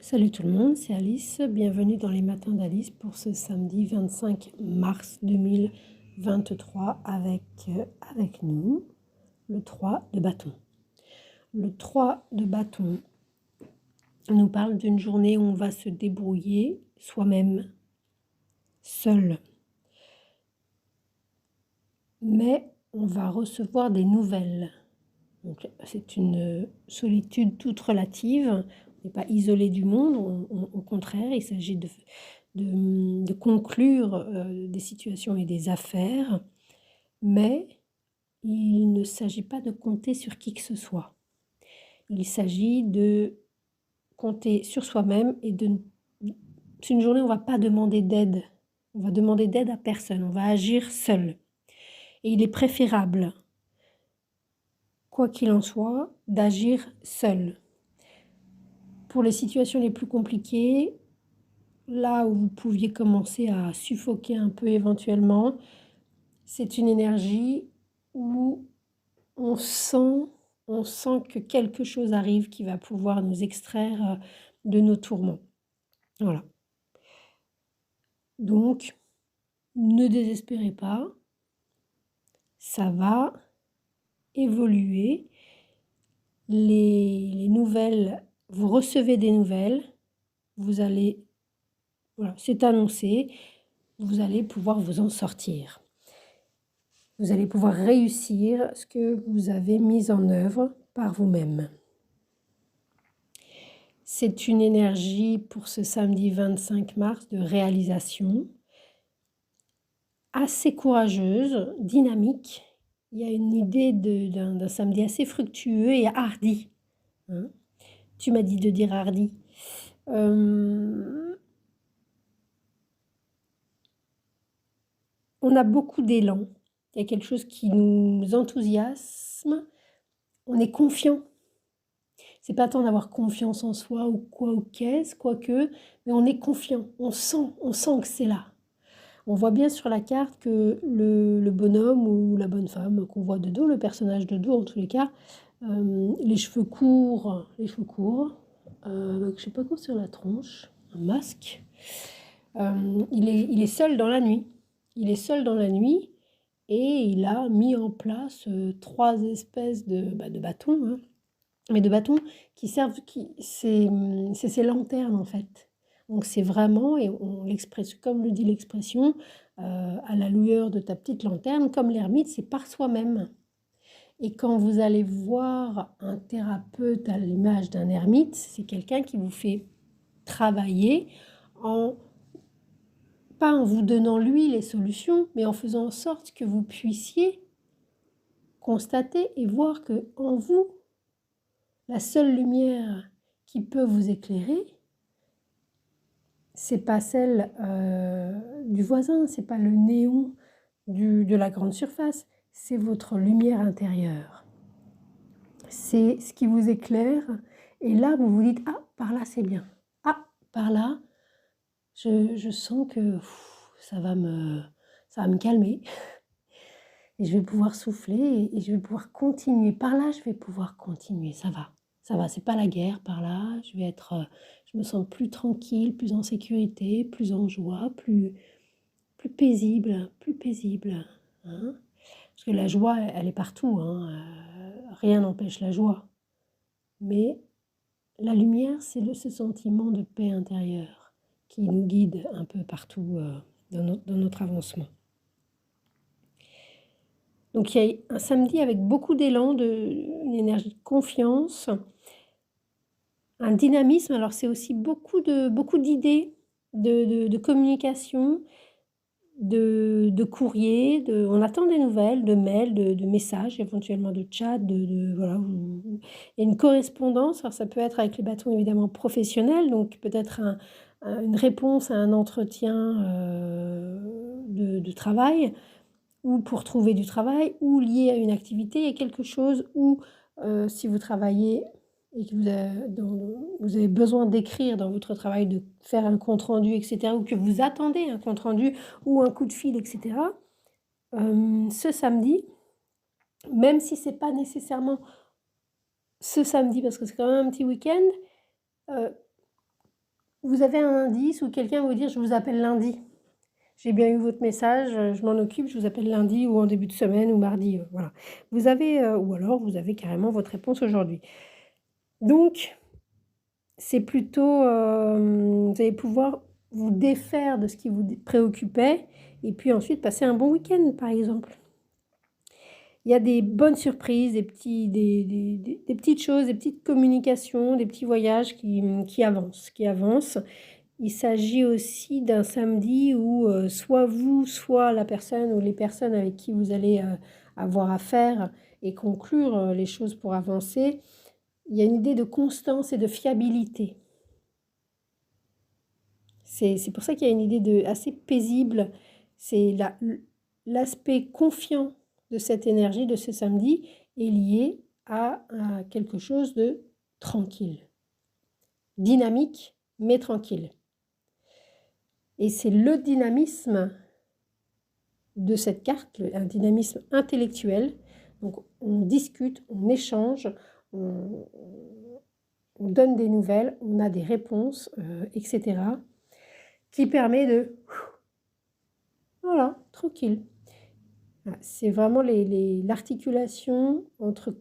Salut tout le monde, c'est Alice. Bienvenue dans les matins d'Alice pour ce samedi 25 mars 2023 avec nous le 3 de bâton. Le 3 de bâton nous parle d'une journée où on va se débrouiller soi-même, seul. Mais on va recevoir des nouvelles. Donc, c'est une solitude toute relative. On n'est pas isolé du monde, au contraire, il s'agit de conclure des situations et des affaires, mais il ne s'agit pas de compter sur qui que ce soit. Il s'agit de compter sur soi-même et c'est une journée où on ne va pas demander d'aide. On va demander d'aide à personne, on va agir seul. Et il est préférable, quoi qu'il en soit, d'agir seul. Pour les situations les plus compliquées, là où vous pouviez commencer à suffoquer un peu éventuellement, c'est une énergie où on sent que quelque chose arrive qui va pouvoir nous extraire de nos tourments. Voilà. Donc, ne désespérez pas, ça va évoluer. Les nouvelles, vous recevez des nouvelles, vous allez, voilà, c'est annoncé, vous allez pouvoir vous en sortir. Vous allez pouvoir réussir ce que vous avez mis en œuvre par vous-même. C'est une énergie pour ce samedi 25 mars de réalisation, assez courageuse, dynamique. Il y a une idée d'un samedi assez fructueux et hardi. Hein, tu m'as dit de dire hardi. On a beaucoup d'élan. Il y a quelque chose qui nous enthousiasme. On est confiant. C'est pas tant d'avoir confiance en soi ou quoi ou qu'est-ce, quoique, mais on est confiant. On sent que c'est là. On voit bien sur la carte que le bonhomme ou la bonne femme qu'on voit de dos, le personnage de dos en tous les cas, les cheveux courts, je sais pas quoi sur la tronche, un masque. Il est seul dans la nuit. Il est seul dans la nuit et il a mis en place 3 espèces de bâtons, hein, mais de bâtons qui servent, c'est ces lanternes en fait. Donc c'est vraiment, et comme le dit l'expression, à la lueur de ta petite lanterne, comme l'ermite, c'est par soi-même. Et quand vous allez voir un thérapeute à l'image d'un ermite, c'est quelqu'un qui vous fait travailler pas en vous donnant lui les solutions, mais en faisant en sorte que vous puissiez constater et voir que en vous, la seule lumière qui peut vous éclairer, c'est pas celle du voisin, c'est pas le néon de la grande surface, c'est votre lumière intérieure. C'est ce qui vous éclaire. Et là, vous vous dites, ah, par là, c'est bien. Ah, par là, je sens que ça va me calmer. Et je vais pouvoir souffler et je vais pouvoir continuer. Par là, je vais pouvoir continuer. Ça va. C'est pas la guerre par là. Je me sens plus tranquille, plus en sécurité, plus en joie, plus paisible, hein. Parce que la joie, elle est partout, hein. Rien n'empêche la joie. Mais la lumière, c'est ce sentiment de paix intérieure qui nous guide un peu partout dans notre avancement. Donc il y a un samedi avec beaucoup d'élan, une énergie de confiance, un dynamisme. Alors c'est aussi beaucoup d'idées, de communication, de courriers, on attend des nouvelles, de mails, de messages, éventuellement de chat, voilà. Il y a une correspondance, alors ça peut être avec les bâtons évidemment professionnels, donc peut-être une réponse à un entretien de travail, ou pour trouver du travail, ou lié à une activité. Il y a quelque chose où si vous travaillez et que vous avez besoin d'écrire dans votre travail, de faire un compte-rendu, etc., ou que vous attendez un compte-rendu ou un coup de fil, etc., ce samedi, même si c'est pas nécessairement ce samedi, parce que c'est quand même un petit week-end, vous avez un indice ou quelqu'un va vous dire: «Je vous appelle lundi. J'ai bien eu votre message, je m'en occupe, je vous appelle lundi ou en début de semaine ou mardi», voilà. Vous avez, ou alors vous avez carrément votre réponse aujourd'hui. Donc c'est plutôt, vous allez pouvoir vous défaire de ce qui vous préoccupait et puis ensuite passer un bon week-end, par exemple. Il y a des bonnes surprises, des petites choses, des petites communications, des petits voyages qui avancent. Il s'agit aussi d'un samedi où, soit vous, soit la personne ou les personnes avec qui vous allez, avoir affaire et conclure, les choses pour avancer, il y a une idée de constance et de fiabilité. C'est pour ça qu'il y a une idée de assez paisible. C'est l'aspect confiant de cette énergie de ce samedi est lié à quelque chose de tranquille, dynamique, mais tranquille. Et c'est le dynamisme de cette carte, un dynamisme intellectuel. Donc on discute, on échange, on donne des nouvelles, on a des réponses, etc. qui permet de... Voilà, tranquille. C'est vraiment l'articulation entre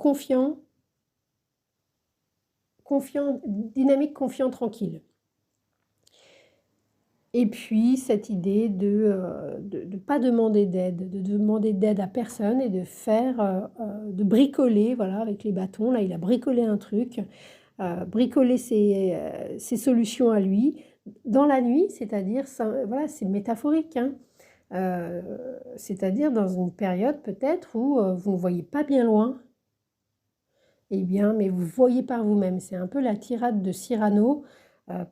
dynamique, confiant, tranquille. Et puis cette idée de pas demander d'aide, de demander d'aide à personne et de faire, de bricoler, voilà, avec les bâtons. Là, il a bricolé un truc, bricoler ses solutions à lui dans la nuit, c'est-à-dire, voilà, c'est métaphorique, hein. C'est-à-dire dans une période peut-être où vous ne voyez pas bien loin, eh bien, mais vous voyez par vous-même. C'est un peu la tirade de Cyrano,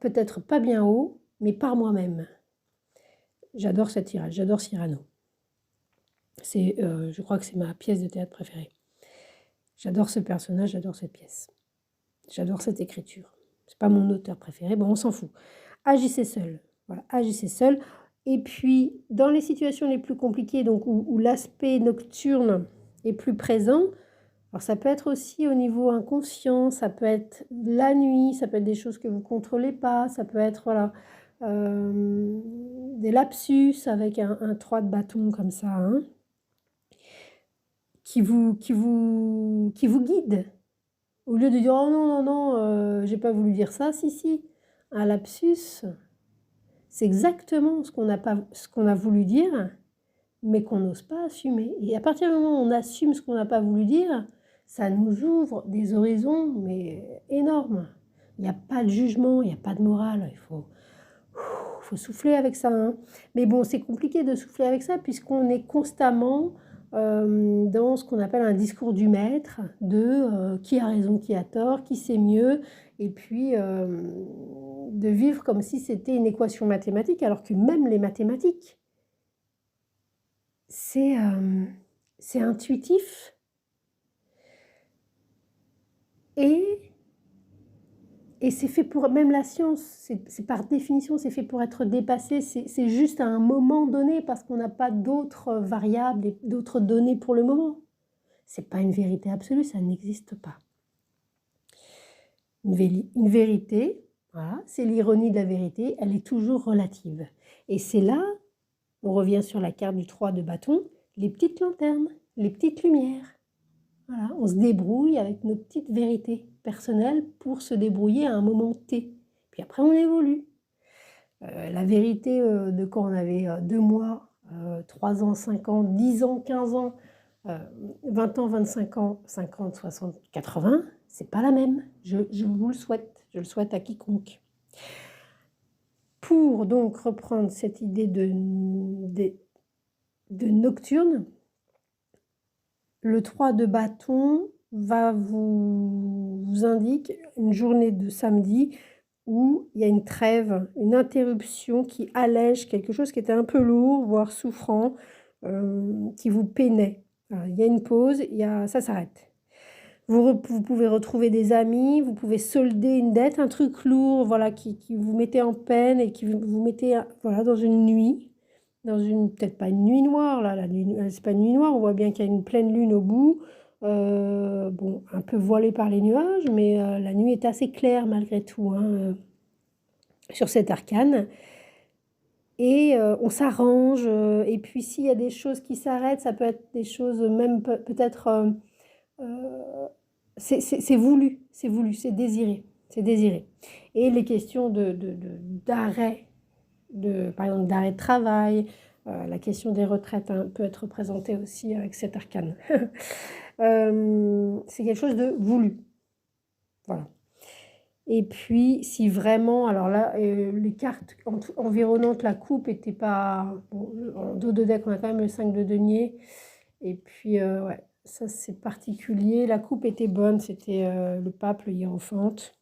peut-être pas bien haut, mais par moi-même. J'adore cette tirade, j'adore Cyrano. Je crois que c'est ma pièce de théâtre préférée. J'adore ce personnage, j'adore cette pièce. J'adore cette écriture. C'est pas mon auteur préféré, bon, on s'en fout. Agissez seul. Voilà, agissez seul. Et puis, dans les situations les plus compliquées, donc où l'aspect nocturne est plus présent, alors ça peut être aussi au niveau inconscient, ça peut être la nuit, ça peut être des choses que vous ne contrôlez pas, ça peut être, voilà, des lapsus avec un 3 de bâton comme ça, hein, qui vous guide. Au lieu de dire: «Oh non, non, non, j'ai pas voulu dire ça». Si, si, un lapsus, c'est exactement ce qu'on a voulu dire, mais qu'on n'ose pas assumer. Et à partir du moment où on assume ce qu'on n'a pas voulu dire, ça nous ouvre des horizons, mais énormes. Il n'y a pas de jugement, il n'y a pas de morale. Il faut souffler avec ça, hein. Mais bon, c'est compliqué de souffler avec ça puisqu'on est constamment dans ce qu'on appelle un discours du maître, de qui a raison, qui a tort, qui sait mieux, et puis de vivre comme si c'était une équation mathématique, alors que même les mathématiques, c'est intuitif et c'est fait pour... Même la science, c'est par définition, c'est fait pour être dépassé. C'est juste à un moment donné parce qu'on n'a pas d'autres variables et d'autres données pour le moment. C'est pas une vérité absolue, ça n'existe pas. Une vérité, voilà, c'est l'ironie de la vérité, elle est toujours relative. Et c'est là, on revient sur la carte du 3 de bâton, les petites lanternes, les petites lumières. Voilà, on se débrouille avec nos petites vérités personnelles pour se débrouiller à un moment T. Puis après, on évolue. La vérité de quand on avait 2 mois, 3 ans, 5 ans, 10 ans, 15 ans, 20 ans, 25 ans, 50, 60, 80, c'est pas la même. Je vous le souhaite. Je le souhaite à quiconque. Pour donc reprendre cette idée de nocturne, le 3 de bâton va vous indique une journée de samedi où il y a une trêve, une interruption qui allège quelque chose qui était un peu lourd, voire souffrant, qui vous peinait. Alors, il y a une pause, ça s'arrête. Vous pouvez retrouver des amis, vous pouvez solder une dette, un truc lourd, voilà, qui vous mettait en peine et qui vous mettait, voilà, dans une nuit. Peut-être pas une nuit noire, là, la nuit, c'est pas une nuit noire, on voit bien qu'il y a une pleine lune au bout, bon, un peu voilée par les nuages, mais la nuit est assez claire malgré tout, hein. sur cet arcane. Et on s'arrange, et puis s'il y a des choses qui s'arrêtent, ça peut être des choses même peut-être, c'est voulu, c'est désiré, c'est désiré. Et les questions d'arrêt, par exemple d'arrêt de travail, la question des retraites hein, peut être représentée aussi avec cet arcane. C'est quelque chose de voulu, voilà. Et puis, si vraiment, alors là, les cartes environnantes, la coupe était pas... Bon, en dos de deck, on a quand même le 5 de denier. Et puis, ouais, ça c'est particulier. La coupe était bonne, c'était le pape, le hiérophante.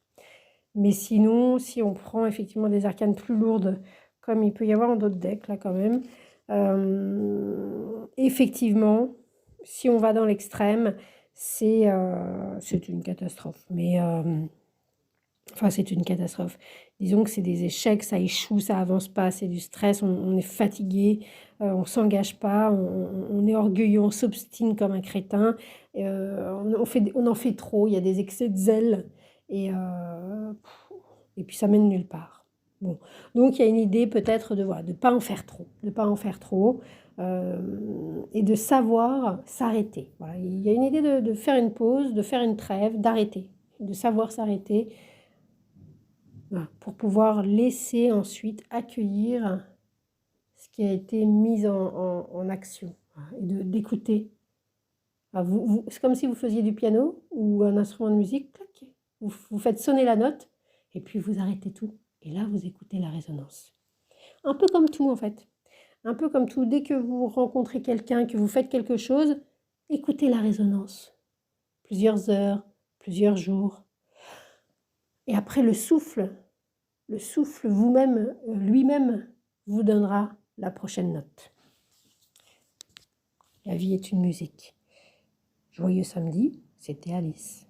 Mais sinon, si on prend effectivement des arcanes plus lourdes, comme il peut y avoir en d'autres decks, là quand même, effectivement, si on va dans l'extrême, c'est une catastrophe. Mais... Enfin, c'est une catastrophe. Disons que c'est des échecs, ça échoue, ça avance pas, c'est du stress, on est fatigué, on s'engage pas, on est orgueilleux, on s'obstine comme un crétin, on en fait trop, il y a des excès de zèle, et puis ça mène nulle part. Bon. Donc il y a une idée peut-être de voilà, de pas en faire trop, et de savoir s'arrêter. Voilà. Il y a une idée de faire une pause, de faire une trêve, d'arrêter, de savoir s'arrêter. Voilà, pour pouvoir laisser ensuite accueillir ce qui a été mis en action et d'écouter. C'est comme si vous faisiez du piano ou un instrument de musique, clac, vous faites sonner la note et puis vous arrêtez tout. Et là, vous écoutez la résonance. Un peu comme tout en fait. Un peu comme tout, dès que vous rencontrez quelqu'un, que vous faites quelque chose, écoutez la résonance. Plusieurs heures, plusieurs jours. Et après le souffle vous-même, lui-même, vous donnera la prochaine note. La vie est une musique. Joyeux samedi, c'était Alice.